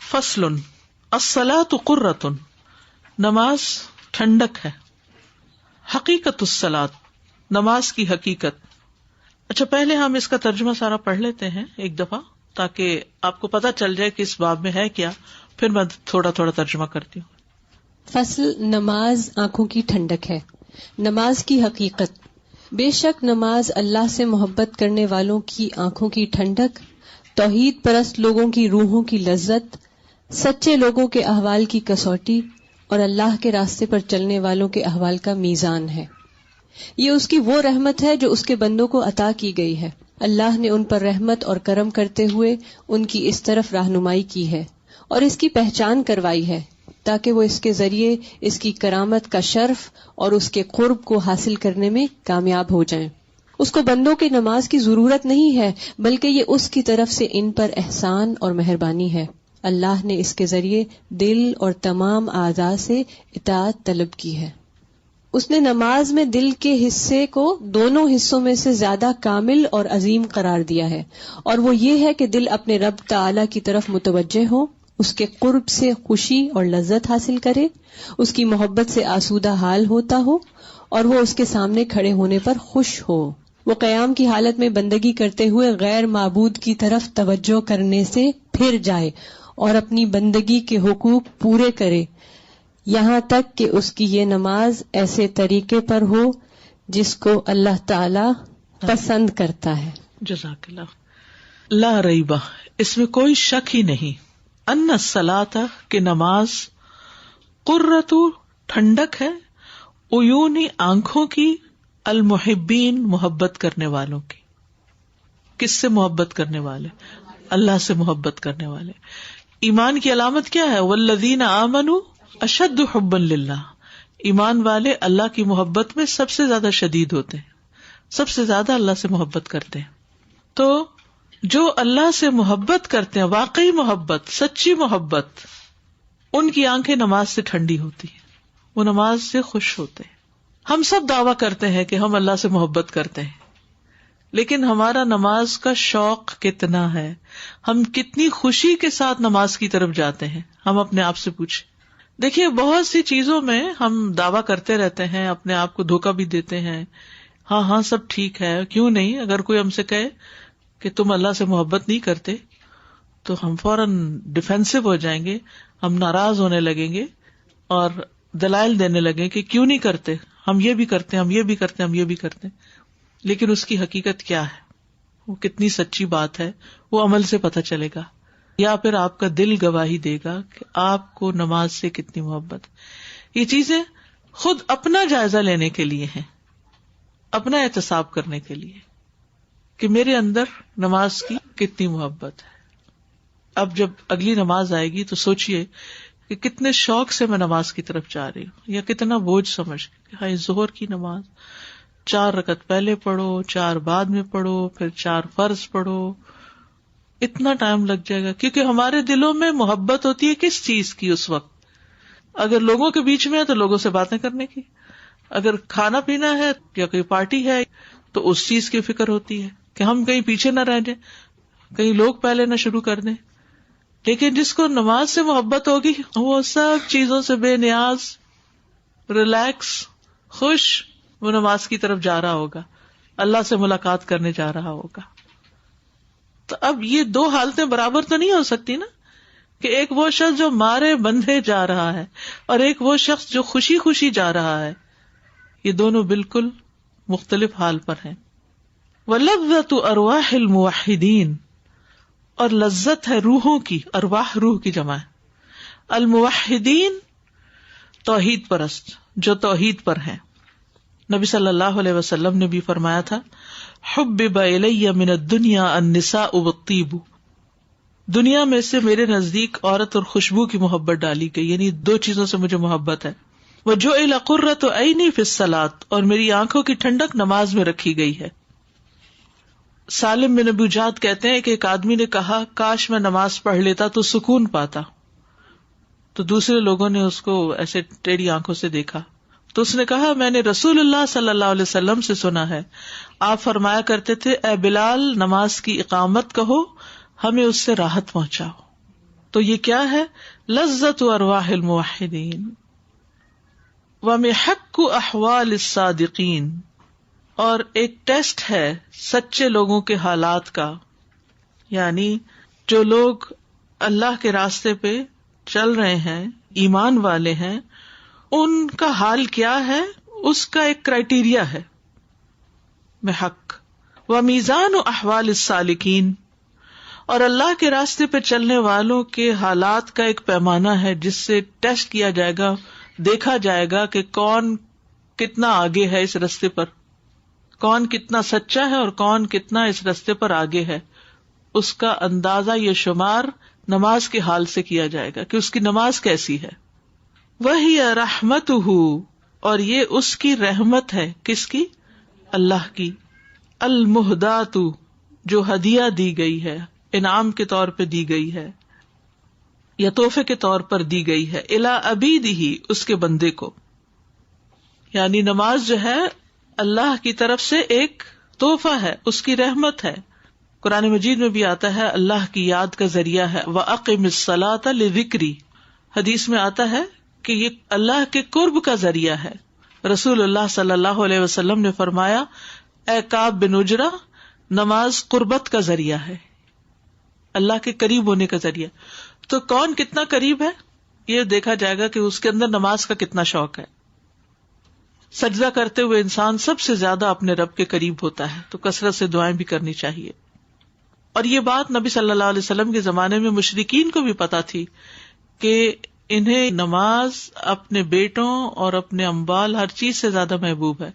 فصل الصلاۃ قرۃ، نماز ٹھنڈک ہے. حقیقت الصلاۃ، نماز کی حقیقت. اچھا پہلے ہم اس کا ترجمہ سارا پڑھ لیتے ہیں ایک دفعہ تاکہ آپ کو پتہ چل جائے کہ اس باب میں ہے کیا، پھر میں تھوڑا تھوڑا ترجمہ کرتی ہوں. فصل نماز آنکھوں کی ٹھنڈک ہے. نماز کی حقیقت. بے شک نماز اللہ سے محبت کرنے والوں کی آنکھوں کی ٹھنڈک، توحید پرست لوگوں کی روحوں کی لذت، سچے لوگوں کے احوال کی کسوٹی اور اللہ کے راستے پر چلنے والوں کے احوال کا میزان ہے. یہ اس کی وہ رحمت ہے جو اس کے بندوں کو عطا کی گئی ہے. اللہ نے ان پر رحمت اور کرم کرتے ہوئے ان کی اس طرف رہنمائی کی ہے اور اس کی پہچان کروائی ہے تاکہ وہ اس کے ذریعے اس کی کرامت کا شرف اور اس کے قرب کو حاصل کرنے میں کامیاب ہو جائیں. اس کو بندوں کی نماز کی ضرورت نہیں ہے بلکہ یہ اس کی طرف سے ان پر احسان اور مہربانی ہے. اللہ نے اس کے ذریعے دل اور تمام اعضاء سے اطاعت طلب کی ہے. اس نے نماز میں دل کے حصے کو دونوں حصوں میں سے زیادہ کامل اور عظیم قرار دیا ہے، اور وہ یہ ہے کہ دل اپنے رب تعالی کی طرف متوجہ ہو، اس کے قرب سے خوشی اور لذت حاصل کرے، اس کی محبت سے آسودہ حال ہوتا ہو اور وہ اس کے سامنے کھڑے ہونے پر خوش ہو. وہ قیام کی حالت میں بندگی کرتے ہوئے غیر معبود کی طرف توجہ کرنے سے پھر جائے اور اپنی بندگی کے حقوق پورے کرے، یہاں تک کہ اس کی یہ نماز ایسے طریقے پر ہو جس کو اللہ تعالی پسند کرتا ہے. جزاک اللہ. لا ریبہ، اس میں کوئی شک ہی نہیں، ان الصلاۃ، کہ نماز، قرۃ، ٹھنڈک ہے، عیونی، آنکھوں کی، المحبین، محبت کرنے والوں کی. کس سے محبت کرنے والے؟ اللہ سے محبت کرنے والے. ایمان کی علامت کیا ہے؟ والذین آمنوا اشد حبا للہ. ایمان والے اللہ کی محبت میں سب سے زیادہ شدید ہوتے ہیں، سب سے زیادہ اللہ سے محبت کرتے ہیں. تو جو اللہ سے محبت کرتے ہیں، واقعی محبت، سچی محبت، ان کی آنکھیں نماز سے ٹھنڈی ہوتی ہیں، وہ نماز سے خوش ہوتے ہیں. ہم سب دعویٰ کرتے ہیں کہ ہم اللہ سے محبت کرتے ہیں، لیکن ہمارا نماز کا شوق کتنا ہے؟ ہم کتنی خوشی کے ساتھ نماز کی طرف جاتے ہیں؟ ہم اپنے آپ سے پوچھیں. دیکھیے بہت سی چیزوں میں ہم دعویٰ کرتے رہتے ہیں، اپنے آپ کو دھوکہ بھی دیتے ہیں. ہاں ہاں سب ٹھیک ہے، کیوں نہیں. اگر کوئی ہم سے کہے کہ تم اللہ سے محبت نہیں کرتے تو ہم فوراً ڈیفینسو ہو جائیں گے، ہم ناراض ہونے لگیں گے اور دلائل دینے لگیں کہ کیوں نہیں کرتے، ہم یہ بھی کرتے ہیں، ہم یہ بھی کرتے ہیں، ہم یہ بھی کرتے ہیں. لیکن اس کی حقیقت کیا ہے، وہ کتنی سچی بات ہے، وہ عمل سے پتہ چلے گا، یا پھر آپ کا دل گواہی دے گا کہ آپ کو نماز سے کتنی محبت. یہ چیزیں خود اپنا جائزہ لینے کے لیے ہیں، اپنا احتساب کرنے کے لیے کہ میرے اندر نماز کی کتنی محبت ہے. اب جب اگلی نماز آئے گی تو سوچئے کہ کتنے شوق سے میں نماز کی طرف جا رہی ہوں، یا کتنا بوجھ سمجھ کے. ہاں ظہر کی نماز 4 رکعت پہلے پڑھو، 4 بعد میں پڑھو، پھر 4 فرض پڑھو، اتنا ٹائم لگ جائے گا. کیونکہ ہمارے دلوں میں محبت ہوتی ہے کس چیز کی اس وقت؟ اگر لوگوں کے بیچ میں ہے تو لوگوں سے باتیں کرنے کی، اگر کھانا پینا ہے یا کوئی پارٹی ہے تو اس چیز کی فکر ہوتی ہے کہ ہم کہیں پیچھے نہ رہ جائیں، کہیں لوگ پہلے نہ شروع کر دیں. لیکن جس کو نماز سے محبت ہوگی وہ سب چیزوں سے بے نیاز، ریلیکس، خوش، وہ نماز کی طرف جا رہا ہوگا، اللہ سے ملاقات کرنے جا رہا ہوگا. تو اب یہ 2 حالتیں برابر تو نہیں ہو سکتی نا، کہ ایک وہ شخص جو مارے بندھے جا رہا ہے اور ایک وہ شخص جو خوشی خوشی جا رہا ہے. یہ دونوں بالکل مختلف حال پر ہیں. وَلَذَّةُ أَرْوَاحِ الْمُوَحِّدِينَ، اور لذت ہے روحوں کی، ارواح روح کی جمع ہے. الموحدین توحید پرست، جو توحید پر ہیں. نبی صلی اللہ علیہ وسلم نے بھی فرمایا تھا، حبب الی من الدنیا النساء والطیب، دنیا میں سے میرے نزدیک عورت اور خوشبو کی محبت ڈالی گئی، یعنی 2 چیزوں سے مجھے محبت ہے. وجعل قرۃ عینی فی الصلاۃ، اور میری آنکھوں کی ٹھنڈک نماز میں رکھی گئی ہے. سالم بن ابو جعد کہتے ہیں کہ ایک آدمی نے کہا کاش میں نماز پڑھ لیتا تو سکون پاتا. تو دوسرے لوگوں نے اس کو ایسے ٹیڑھی آنکھوں سے دیکھا تو اس نے کہا میں نے رسول اللہ صلی اللہ علیہ وسلم سے سنا ہے، آپ فرمایا کرتے تھے اے بلال نماز کی اقامت کہو، ہمیں اس سے راحت پہنچاؤ. تو یہ کیا ہے؟ لذت ارواح الموحدین ومحک احوال الصادقین، اور ایک ٹیسٹ ہے سچے لوگوں کے حالات کا، یعنی جو لوگ اللہ کے راستے پہ چل رہے ہیں، ایمان والے ہیں، ان کا حال کیا ہے، اس کا ایک کرائیٹیریا ہے محک۔ ومیزان احوال السالکین، اور اللہ کے راستے پہ چلنے والوں کے حالات کا ایک پیمانہ ہے جس سے ٹیسٹ کیا جائے گا، دیکھا جائے گا کہ کون کتنا آگے ہے اس راستے پر، کون کتنا سچا ہے اور کون کتنا اس راستے پر آگے ہے۔ اس کا اندازہ یہ شمار نماز کے حال سے کیا جائے گا کہ اس کی نماز کیسی ہے۔ وہی رحمتہ، اور یہ اس کی رحمت ہے، کس کی؟ اللہ کی۔ المہدات، جو ہدیہ دی گئی ہے، انعام کے طور پہ دی گئی ہے یا تحفے کے طور پر دی گئی ہے، الی عبیدہ، اس کے بندے کو۔ یعنی نماز جو ہے اللہ کی طرف سے ایک تحفہ ہے، اس کی رحمت ہے۔ قرآن مجید میں بھی آتا ہے اللہ کی یاد کا ذریعہ ہے، وَأَقِمِ الصَّلَاةَ لِذِكْرِي، حدیث میں آتا ہے کہ یہ اللہ کے قرب کا ذریعہ ہے۔ رسول اللہ صلی اللہ علیہ وسلم نے فرمایا، اے کعب بن عجرہ، نماز قربت کا ذریعہ ہے، اللہ کے قریب ہونے کا ذریعہ۔ تو کون کتنا قریب ہے یہ دیکھا جائے گا کہ اس کے اندر نماز کا کتنا شوق ہے۔ سجدہ کرتے ہوئے انسان سب سے زیادہ اپنے رب کے قریب ہوتا ہے، تو کثرت سے دعائیں بھی کرنی چاہیے۔ اور یہ بات نبی صلی اللہ علیہ وسلم کے زمانے میں مشرکین کو بھی پتا تھی کہ انہیں نماز اپنے بیٹوں اور اپنے اموال ہر چیز سے زیادہ محبوب ہے۔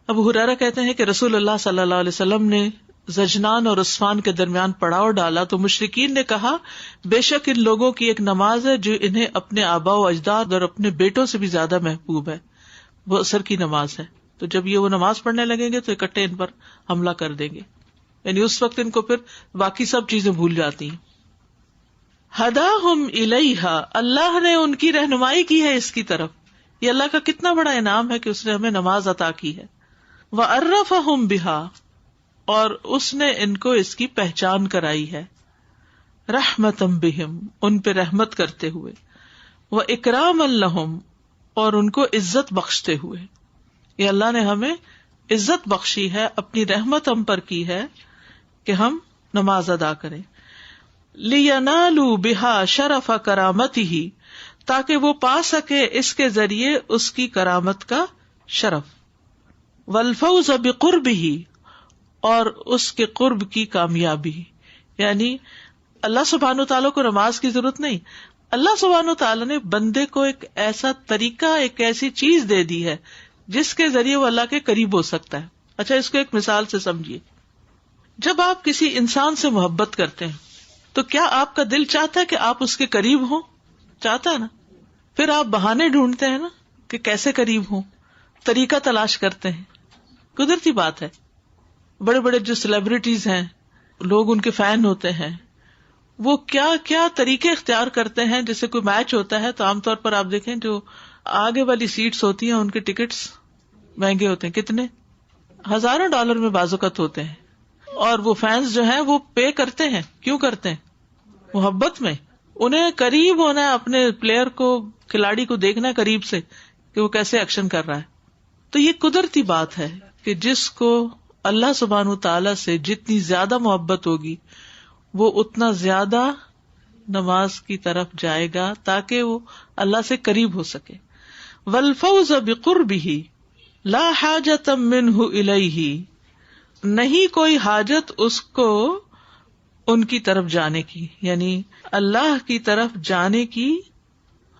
ابو ہریرہ کہتے ہیں کہ رسول اللہ صلی اللہ علیہ وسلم نے زجنان اور عثفان کے درمیان پڑاؤ ڈالا تو مشرکین نے کہا، بے شک ان لوگوں کی ایک نماز ہے جو انہیں اپنے آباء و اجداد اور اپنے بیٹوں سے بھی زیادہ محبوب ہے، وہ عصر کی نماز ہے۔ تو جب یہ وہ نماز پڑھنے لگیں گے تو اکٹھے ان پر حملہ کر دیں گے، یعنی اس وقت ان کو پھر باقی سب چیزیں بھول جاتی ہیں۔ ہداہم الیہا، اللہ نے ان کی رہنمائی کی ہے اس کی طرف۔ یہ اللہ کا کتنا بڑا انعام ہے کہ اس نے ہمیں نماز عطا کی ہے۔ وعرفہم بہا، اور اس نے ان کو اس کی پہچان کرائی ہے، رحمتم بہم، ان پہ رحمت کرتے ہوئے، واکراما لہم، اور ان کو عزت بخشتے ہوئے۔ یہ اللہ نے ہمیں عزت بخشی ہے، اپنی رحمت ہم پر کی ہے کہ ہم نماز ادا کریں۔ لِيَنَالُوا بِهَا شَرَفَ كَرَامَتِهِ، تاکہ وہ پا سکے اس کے ذریعے اس کی کرامت کا شرف، وَالْفَوْزَ بِقُرْبِهِ، اور اس کے قرب کی کامیابی۔ یعنی اللہ سبحانہ وتعالیٰ کو نماز کی ضرورت نہیں، اللہ سبحانہ وتعالیٰ نے بندے کو ایک ایسا طریقہ، ایک ایسی چیز دے دی ہے جس کے ذریعے وہ اللہ کے قریب ہو سکتا ہے۔ اچھا، اس کو ایک مثال سے سمجھیے۔ جب آپ کسی انسان سے محبت کرتے ہیں تو کیا آپ کا دل چاہتا ہے کہ آپ اس کے قریب ہوں؟ چاہتا ہے نا؟ پھر آپ بہانے ڈھونڈتے ہیں نا کہ کیسے قریب ہوں، طریقہ تلاش کرتے ہیں۔ قدرتی بات ہے، بڑے بڑے جو سیلیبریٹیز ہیں، لوگ ان کے فین ہوتے ہیں، وہ کیا کیا طریقے اختیار کرتے ہیں۔ جیسے کوئی میچ ہوتا ہے تو عام طور پر آپ دیکھیں جو آگے والی سیٹس ہوتی ہیں ان کے ٹکٹس مہنگے ہوتے ہیں، کتنے ہزاروں ڈالر میں بعض اوقات ہوتے ہیں، اور وہ فینس جو ہیں وہ پے کرتے ہیں۔ کیوں کرتے ہیں؟ محبت میں، انہیں قریب ہونا ہے، اپنے پلیئر کو، کھلاڑی کو دیکھنا قریب سے کہ وہ کیسے ایکشن کر رہا ہے۔ تو یہ قدرتی بات ہے کہ جس کو اللہ سبحانہ تعالی سے جتنی زیادہ محبت ہوگی وہ اتنا زیادہ نماز کی طرف جائے گا تاکہ وہ اللہ سے قریب ہو سکے۔ والفوز بقربہ لا حاجۃ منہ الیہ، نہیں کوئی حاجت اس کو ان کی طرف جانے کی، یعنی اللہ کی طرف جانے کی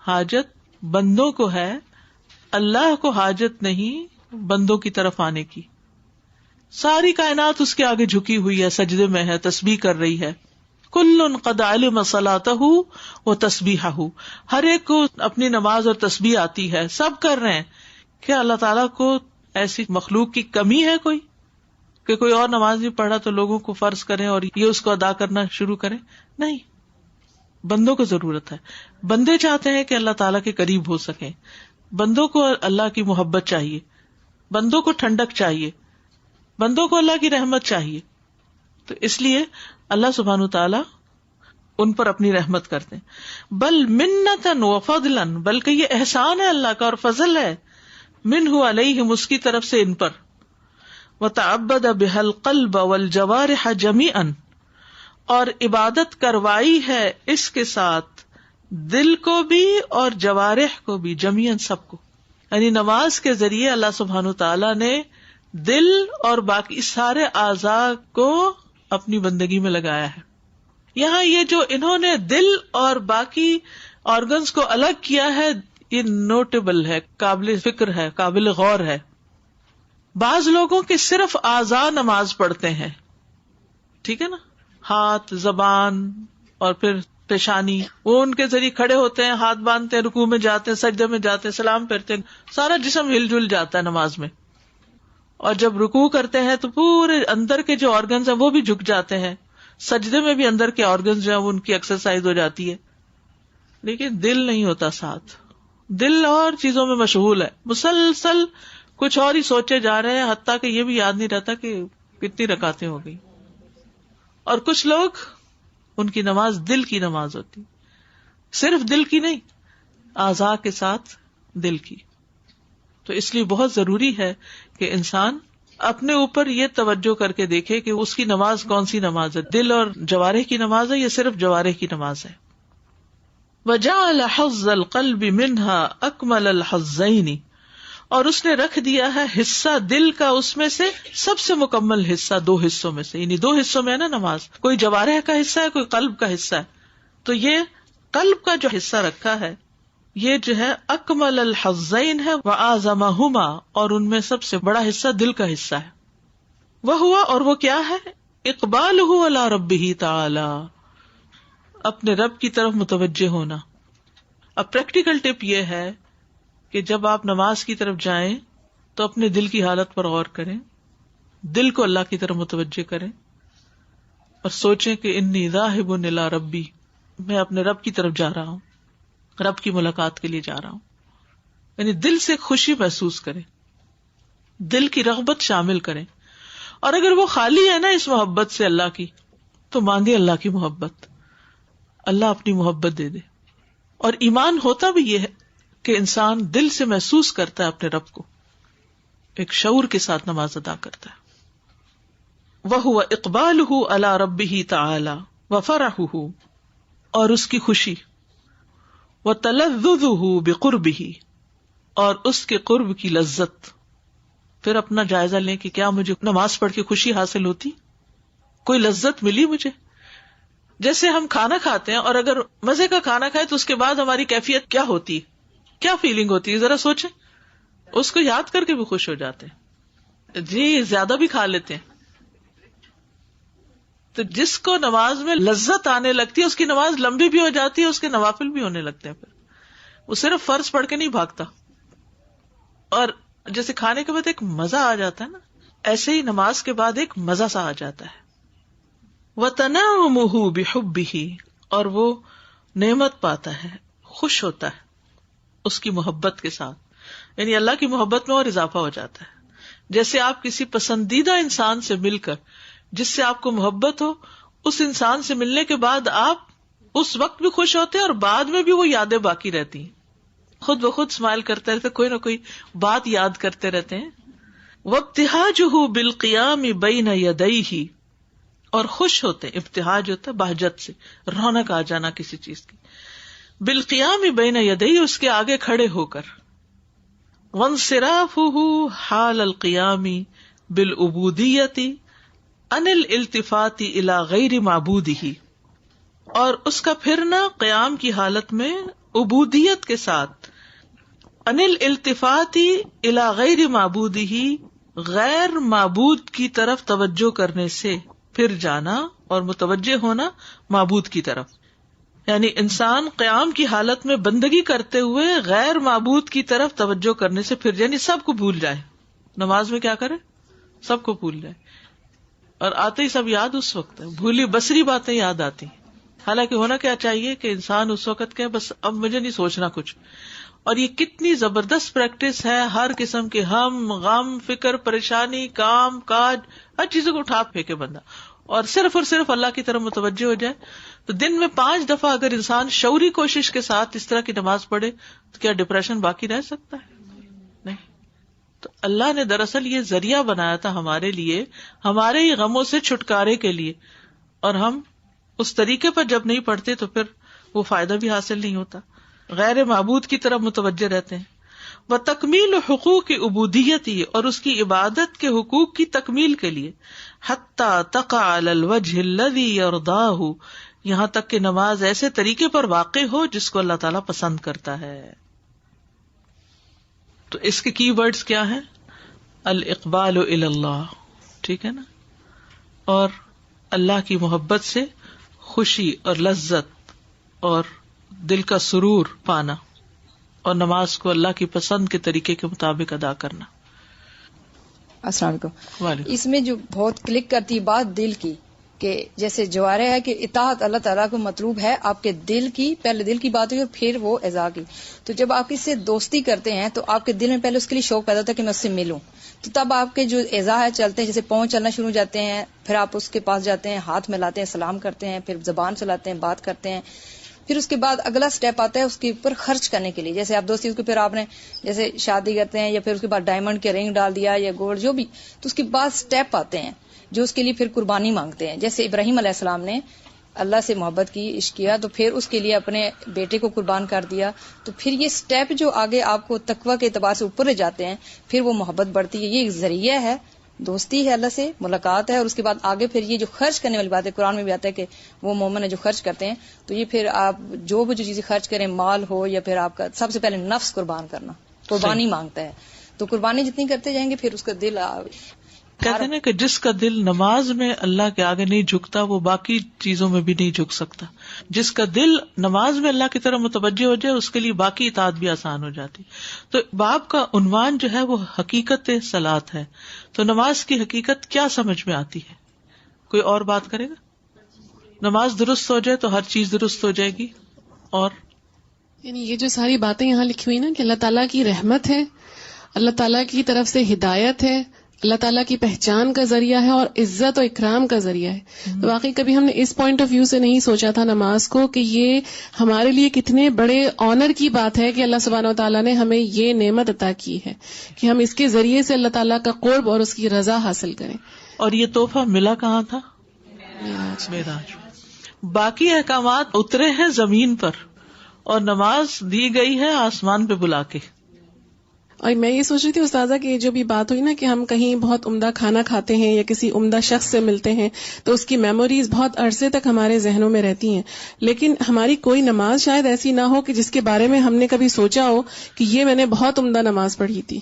حاجت بندوں کو ہے، اللہ کو حاجت نہیں بندوں کی طرف آنے کی۔ ساری کائنات اس کے آگے جھکی ہوئی ہے، سجدے میں ہے، تسبیح کر رہی ہے۔ کل قد علم صلاتہ و تسبیحہ، ہر ایک کو اپنی نماز اور تسبیح آتی ہے، سب کر رہے ہیں۔ کیا اللہ تعالیٰ کو ایسی مخلوق کی کمی ہے کوئی کہ کوئی اور نماز نہیں پڑھا تو لوگوں کو فرض کریں اور یہ اس کو ادا کرنا شروع کریں؟ نہیں، بندوں کو ضرورت ہے۔ بندے چاہتے ہیں کہ اللہ تعالیٰ کے قریب ہو سکیں، بندوں کو اللہ کی محبت چاہیے، بندوں کو ٹھنڈک چاہیے، بندوں کو اللہ کی رحمت چاہیے۔ تو اس لیے اللہ سبحانہ تعالیٰ ان پر اپنی رحمت کرتے ہیں. بل منتن و فضلن، بلکہ یہ احسان ہے اللہ کا اور فضل ہے، منہ علیہم، اس کی طرف سے ان پر. وتعبد بها القلب والجوارح جميعا، اور عبادت کروائی ہے اس کے ساتھ دل کو بھی اور جوارح کو بھی، جمیعاً سب کو. یعنی نماز کے ذریعے اللہ سبحانہ تعالیٰ نے دل اور باقی سارے اعضاء کو اپنی بندگی میں لگایا ہے. یہاں یہ جو انہوں نے دل اور باقی آرگنز کو الگ کیا ہے، یہ نوٹیبل ہے، قابل فکر ہے، قابل غور ہے. بعض لوگوں کے صرف اعضاء نماز پڑھتے ہیں، ٹھیک ہے نا، ہاتھ، زبان اور پھر پیشانی، وہ ان کے ذریعے کھڑے ہوتے ہیں، ہاتھ باندھتے ہیں، رکوع میں جاتے ہیں، سجدے میں جاتے ہیں، سلام پھیرتے ہیں، سارا جسم ہل جل جاتا ہے نماز میں. اور جب رکوع کرتے ہیں تو پورے اندر کے جو آرگنز ہیں وہ بھی جھک جاتے ہیں، سجدے میں بھی اندر کے آرگنز جو ہیں وہ ان کی ایکسرسائز ہو جاتی ہے. لیکن دل نہیں ہوتا ساتھ، دل اور چیزوں میں مشغول ہے، مسلسل کچھ اور ہی سوچے جا رہے ہیں، حتیٰ کہ یہ بھی یاد نہیں رہتا کہ کتنی رکعتیں ہو گئی. اور کچھ لوگ، ان کی نماز دل کی نماز ہوتی، صرف دل کی نہیں، اعضاء کے ساتھ دل کی. تو اس لیے بہت ضروری ہے کہ انسان اپنے اوپر یہ توجہ کر کے دیکھے کہ اس کی نماز کون سی نماز ہے، دل اور جوارح کی نماز ہے یا صرف جوارح کی نماز ہے. وَجَعَلَ حَظَّ الْقَلْبِ مِنْهَا أَكْمَلَ الْحَظَّيْنِ، اور اس نے رکھ دیا ہے حصہ دل کا اس میں سے سب سے مکمل حصہ، دو حصوں میں سے، یعنی دو حصوں میں ہے نا نماز، کوئی جوارح کا حصہ ہے، کوئی قلب کا حصہ ہے. تو یہ قلب کا جو حصہ رکھا ہے یہ جو ہے اکمل الحظین ہے، وَأَعْظَمَهُمَا، اور ان میں سب سے بڑا حصہ دل کا حصہ ہے. وَهُوَ، اور وہ کیا ہے، اقبالہ علی ربہ تعالی، اپنے رب کی طرف متوجہ ہونا. اب پریکٹیکل ٹپ یہ ہے کہ جب آپ نماز کی طرف جائیں تو اپنے دل کی حالت پر غور کریں، دل کو اللہ کی طرف متوجہ کریں اور سوچیں کہ انی ذاہب الی ربی، میں اپنے رب کی طرف جا رہا ہوں، رب کی ملاقات کے لیے جا رہا ہوں. یعنی دل سے خوشی محسوس کریں، دل کی رغبت شامل کریں. اور اگر وہ خالی ہے نا اس محبت سے اللہ کی، تو مانگے اللہ کی محبت، اللہ اپنی محبت دے دے. اور ایمان ہوتا بھی یہ ہے کہ انسان دل سے محسوس کرتا ہے اپنے رب کو، ایک شعور کے ساتھ نماز ادا کرتا ہے. وَهُوَ إِقْبَالُهُ عَلَى رَبِّهِ تَعَالَى وَفَرَحُهُ، اور اس کی خوشی، وَتَلَذُّذُهُ بِقُرْبِهِ، اور اس کے قرب کی لذت. پھر اپنا جائزہ لیں کہ کیا مجھے نماز پڑھ کے خوشی حاصل ہوتی، کوئی لذت ملی مجھے. جیسے ہم کھانا کھاتے ہیں اور اگر مزے کا کھانا کھائے تو اس کے بعد ہماری کیفیت کیا ہوتی ہے، کیا فیلنگ ہوتی ہے، ذرا سوچیں. اس کو یاد کر کے بھی خوش ہو جاتے ہیں، جی زیادہ بھی کھا لیتے ہیں. تو جس کو نماز میں لذت آنے لگتی ہے اس کی نماز لمبی بھی ہو جاتی ہے، اس کے نوافل بھی ہونے لگتے ہیں. پھر وہ صرف فرض پڑھ کے نہیں بھاگتا. اور جیسے کھانے کے بعد ایک مزہ آ جاتا ہے نا، ایسے ہی نماز کے بعد ایک مزہ سا آ جاتا ہے. وَتَنَعُمُهُ بِحُبِّهِ، اور وہ نعمت پاتا ہے، خوش ہوتا ہے اس کی محبت کے ساتھ. یعنی اللہ کی محبت میں اور اضافہ ہو جاتا ہے. جیسے آپ کسی پسندیدہ انسان سے مل کر، جس سے آپ کو محبت ہو، اس انسان سے ملنے کے بعد آپ اس وقت بھی خوش ہوتے ہیں اور بعد میں بھی وہ یادیں باقی رہتی ہیں، خود بخود اسمائل کرتے رہتے، کوئی نہ کوئی بات یاد کرتے رہتے ہیں. وَابْتِهَاجُهُ بِالْقِيَامِ بَيْنَ يَدَيْهِ، اور خوش ہوتے ہیں، ابتہاج ہوتا ہے بہجت سے، رونق آ جانا کسی چیز کی. بالقیام بین یدیہ، اس کے آگے کھڑے ہو کر. وانصرافہ حال القیام بالعبودیۃ عن الالتفات الی غیر معبودہ، اور اس کا پھرنا قیام کی حالت میں عبودیت کے ساتھ، عن الالتفات الی غیر معبودہ، غیر معبود کی طرف توجہ کرنے سے، پھر جانا اور متوجہ ہونا معبود کی طرف. یعنی انسان قیام کی حالت میں بندگی کرتے ہوئے غیر معبود کی طرف توجہ کرنے سے پھر، یعنی سب کو بھول جائے. نماز میں کیا کرے، سب کو بھول جائے، اور آتے ہی سب یاد اس وقت ہے، بھولی بسری باتیں یاد آتی. حالانکہ ہونا کیا چاہیے کہ انسان اس وقت کہ بس اب مجھے نہیں سوچنا کچھ. اور یہ کتنی زبردست پریکٹس ہے، ہر قسم کے ہم، غم، فکر، پریشانی، کام کاج، ہر چیزوں کو اٹھا پھینکے بندہ اور صرف اللہ کی طرف متوجہ ہو جائے تو دن میں 5 دفعہ اگر انسان شعوری کوشش کے ساتھ اس طرح کی نماز پڑھے تو کیا ڈپریشن باقی رہ سکتا ہے؟ نہیں. تو اللہ نے دراصل یہ ذریعہ بنایا تھا ہمارے لیے، ہمارے ہی غموں سے چھٹکارے کے لیے، اور ہم اس طریقے پر جب نہیں پڑھتے تو پھر وہ فائدہ بھی حاصل نہیں ہوتا، غیر معبود کی طرف متوجہ رہتے ہیں. وَتَكْمِيلُ حُقُوقِ عُبُودِيَّتِهِ، اور اس کی عبادت کے حقوق کی تکمیل کے لیے، حَتَّى تَقَعَ عَلَى الْوَجْهِ الَّذِي يَرْضَاهُ، یہاں تک کہ نماز ایسے طریقے پر واقع ہو جس کو اللہ تعالیٰ پسند کرتا ہے. تو اس کے کی ورڈز کیا ہیں؟ الاقبال الی اللہ، ٹھیک ہے نا، اور اللہ کی محبت سے خوشی اور لذت اور دل کا سرور پانا، اور نماز کو اللہ کی پسند کے طریقے کے مطابق ادا کرنا. السلام علیکم. اس میں جو بہت کلک کرتی بات دل کی، کہ جیسے جوارے ہے کہ اطاعت اللہ تعالیٰ کو مطلوب ہے آپ کے دل کی، پہلے دل کی بات ہوئی اور پھر وہ اعضاء کی. تو جب آپ اس سے دوستی کرتے ہیں تو آپ کے دل میں پہلے اس کے لیے شوق پیدا ہوتا ہے کہ میں اس سے ملوں، تو تب آپ کے جو اعضاء ہے چلتے ہیں، جیسے پاؤں چلنا شروع ہو جاتے ہیں، پھر آپ اس کے پاس جاتے ہیں، ہاتھ ملاتے ہیں، سلام کرتے ہیں، پھر زبان چلاتے ہیں، بات کرتے ہیں. پھر اس کے بعد اگلا سٹیپ آتا ہے اس کے اوپر خرچ کرنے کے لیے. جیسے آپ دوستی کو پھر آپ نے جیسے شادی کرتے ہیں، یا پھر اس کے بعد ڈائمنڈ کے رنگ ڈال دیا یا گولڈ جو بھی، تو اس کے بعد سٹیپ آتے ہیں جو اس کے لیے پھر قربانی مانگتے ہیں. جیسے ابراہیم علیہ السلام نے اللہ سے محبت کی، عشق کیا، تو پھر اس کے لیے اپنے بیٹے کو قربان کر دیا. تو پھر یہ سٹیپ جو آگے آپ کو تقوی کے اعتبار سے اوپر لے جاتے ہیں، پھر وہ محبت بڑھتی ہے. یہ ایک ذریعہ ہے، دوستی ہے اللہ سے، ملاقات ہے، اور اس کے بعد آگے پھر یہ جو خرچ کرنے والی بات ہے، قرآن میں بھی آتا ہے کہ وہ مومن ہے جو خرچ کرتے ہیں. تو یہ پھر آپ جو بھی جو چیزیں خرچ کریں، مال ہو یا پھر آپ کا، سب سے پہلے نفس قربان کرنا، قربانی مانگتا ہے. تو قربانی جتنی کرتے جائیں گے پھر اس کا دل کہتے ہیں نا کہ جس کا دل نماز میں اللہ کے آگے نہیں جھکتا وہ باقی چیزوں میں بھی نہیں جھک سکتا. جس کا دل نماز میں اللہ کی طرف متوجہ ہو جائے اس کے لیے باقی اطاعت بھی آسان ہو جاتی. تو باب کا عنوان جو ہے وہ حقیقت صلاۃ ہے. تو نماز کی حقیقت کیا سمجھ میں آتی ہے؟ کوئی اور بات کرے گا؟ نماز درست ہو جائے تو ہر چیز درست ہو جائے گی. اور یعنی یہ جو ساری باتیں یہاں لکھی ہوئی نا کہ اللہ تعالیٰ کی رحمت ہے، اللہ تعالیٰ کی طرف سے ہدایت ہے، اللہ تعالیٰ کی پہچان کا ذریعہ ہے اور عزت و اکرام کا ذریعہ ہے. تو واقعی کبھی ہم نے اس پوائنٹ آف ویو سے نہیں سوچا تھا نماز کو کہ یہ ہمارے لیے کتنے بڑے آنر کی بات ہے کہ اللہ سبحانہ و تعالیٰ نے ہمیں یہ نعمت عطا کی ہے کہ ہم اس کے ذریعے سے اللہ تعالیٰ کا قرب اور اس کی رضا حاصل کریں. اور یہ تحفہ ملا کہاں تھا؟ معراج. باقی احکامات اترے ہیں زمین پر اور نماز دی گئی ہے آسمان پہ بلا کے. اور میں یہ سوچ رہی تھی استاذہ کہ جو بھی بات ہوئی نا کہ ہم کہیں بہت عمدہ کھانا کھاتے ہیں یا کسی عمدہ شخص سے ملتے ہیں تو اس کی میموریز بہت عرصے تک ہمارے ذہنوں میں رہتی ہیں، لیکن ہماری کوئی نماز شاید ایسی نہ ہو کہ جس کے بارے میں ہم نے کبھی سوچا ہو کہ یہ میں نے بہت عمدہ نماز پڑھی تھی،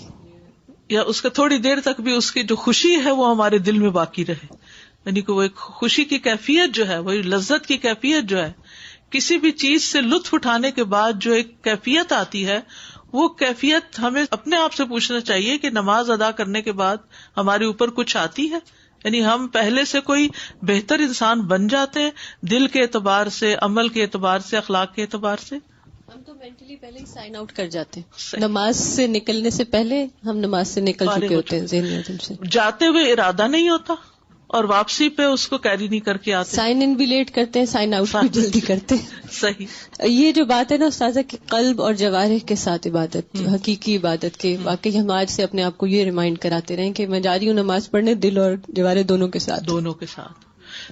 یا اس کا تھوڑی دیر تک بھی اس کی جو خوشی ہے وہ ہمارے دل میں باقی رہے. یعنی کہ وہ ایک خوشی کی کیفیت جو ہے، وہی لذت کی کیفیت جو ہے، کسی بھی چیز سے لطف اٹھانے کے بعد جو ایک کیفیت آتی ہے، وہ کیفیت ہمیں اپنے آپ سے پوچھنا چاہیے کہ نماز ادا کرنے کے بعد ہمارے اوپر کچھ آتی ہے. یعنی ہم پہلے سے کوئی بہتر انسان بن جاتے ہیں دل کے اعتبار سے، عمل کے اعتبار سے، اخلاق کے اعتبار سے. ہم تو مینٹلی پہلے ہی سائن آؤٹ کر جاتے ہیں، نماز سے نکلنے سے پہلے ہم نماز سے نکل چکے ہوتے ہیں ذہنیت سے. جاتے ہوئے ارادہ نہیں ہوتا اور واپسی پہ اس کو کیری نہیں کر کے آتے. سائن ان بھی لیٹ کرتے ہیں، سائن آؤٹ بھی جلدی کرتے ہیں. صحیح. یہ جو بات ہے نا استاذہ کہ قلب اور جوارح کے ساتھ عبادت، حقیقی عبادت کے، واقعی ہم آج سے اپنے آپ کو یہ ریمائنڈ کراتے رہیں کہ میں جا رہی ہوں نماز پڑھنے دل اور جوارح دونوں کے ساتھ.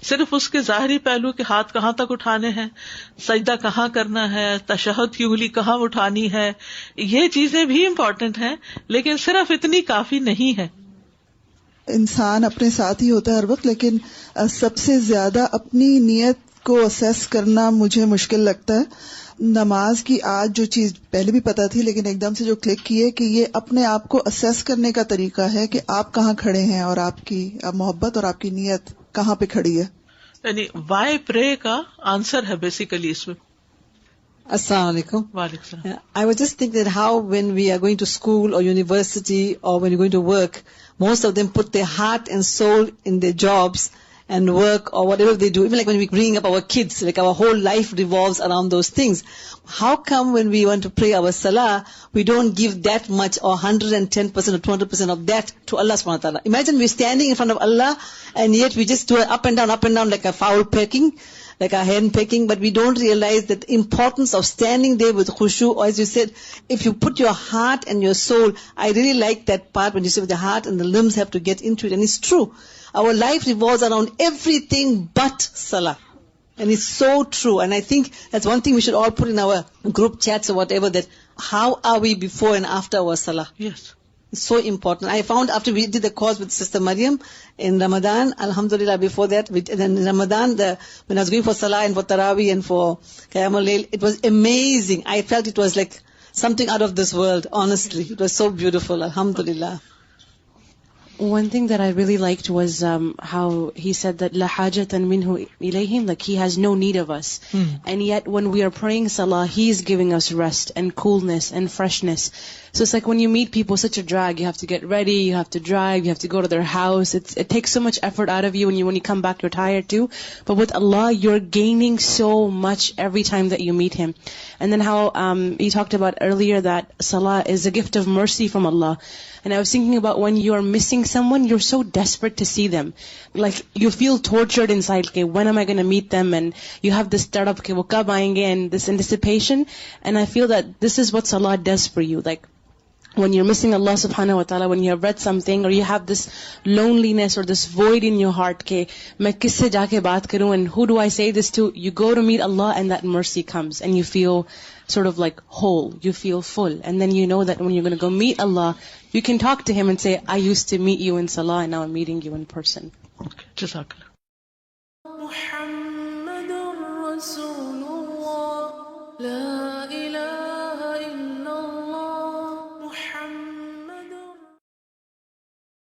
صرف اس کے ظاہری پہلو کے ہاتھ کہاں تک اٹھانے ہیں، سجدہ کہاں کرنا ہے، تشہد کی انگلی کہاں اٹھانی ہے، یہ چیزیں بھی امپورٹنٹ ہیں، لیکن صرف اتنی کافی نہیں ہے. انسان اپنے ساتھ ہی ہوتا ہے ہر وقت، لیکن سب سے زیادہ اپنی نیت کو اسیس کرنا مجھے مشکل لگتا ہے. نماز کی آج جو چیز پہلے بھی پتا تھی لیکن ایک دم سے جو کلک کی ہے کہ یہ اپنے آپ کو اسیس کرنے کا طریقہ ہے کہ آپ کہاں کھڑے ہیں اور آپ کی محبت اور آپ کی نیت کہاں پہ کھڑی ہے. یعنی وائی پرے کا آنسر ہے بیسیکلی اس میں. السلام علیکم. وعلیکم السلام. I was just thinking that how when we are going to school or university or when you're going to work, most of them put their heart and soul in their jobs and work or whatever they do. Even like when we bring up our kids, like our whole life revolves around those things. How come when we want to pray our salah, we don't give that much or 110% or 200% of that to Allah subhanahu wa ta'ala? Imagine we're standing in front of Allah and yet we just do it up and down like a fowl pecking. like our handpicking, but we don't realize that the importance of standing there with khushu, or as you said, if you put your heart and your soul. I really like that part when you say the heart and the limbs have to get into it, and it's true. Our life revolves around everything but salah. And it's so true. And I think that's one thing we should all put in our group chats or whatever, that how are we before and after our salah? Yes. It's so important. I found after we did the course with Sister Maryam in Ramadan, alhamdulillah, before that, and then in Ramadan, when I was going for Salah and for Taraweeh and for Qiyamul Layl, it was amazing. I felt it was like something out of this world, honestly. It was so beautiful, alhamdulillah. One thing that I really liked was how he said that la hajatan minhu ilayhim, like he has no need of us. And yet when we are praying salah, he is giving us rest and coolness and freshness. So it's like when you meet people, such a drag. You have to get ready, you have to drive, you have to go to their house. It takes so much effort out of you, and when you come back, you're tired too. But with Allah, you're gaining so much every time that you meet Him. And then how he talked about earlier that salah is a gift of mercy from Allah. And I was thinking about when you're missing someone, you're so desperate to see them. Like you feel tortured inside, okay, when am I going to meet them? And you have this startup, okay, wo kab aayenge, and this anticipation. And I feel that this is what salah does for you. Like when you're missing Allah subhanahu wa ta'ala, when you have read something, or you have this loneliness or this void in your heart, ke main kisse jaake baat karoon, and who do I say this to? You go to meet Allah, and that mercy comes, and you feel sort of like whole, you feel full. And then you know that when you're going to go meet Allah, you can talk to Him and say, I used to meet you in salah, and now I'm meeting you in person. Okay, Jazakallah. Muhammadur Rasulullah.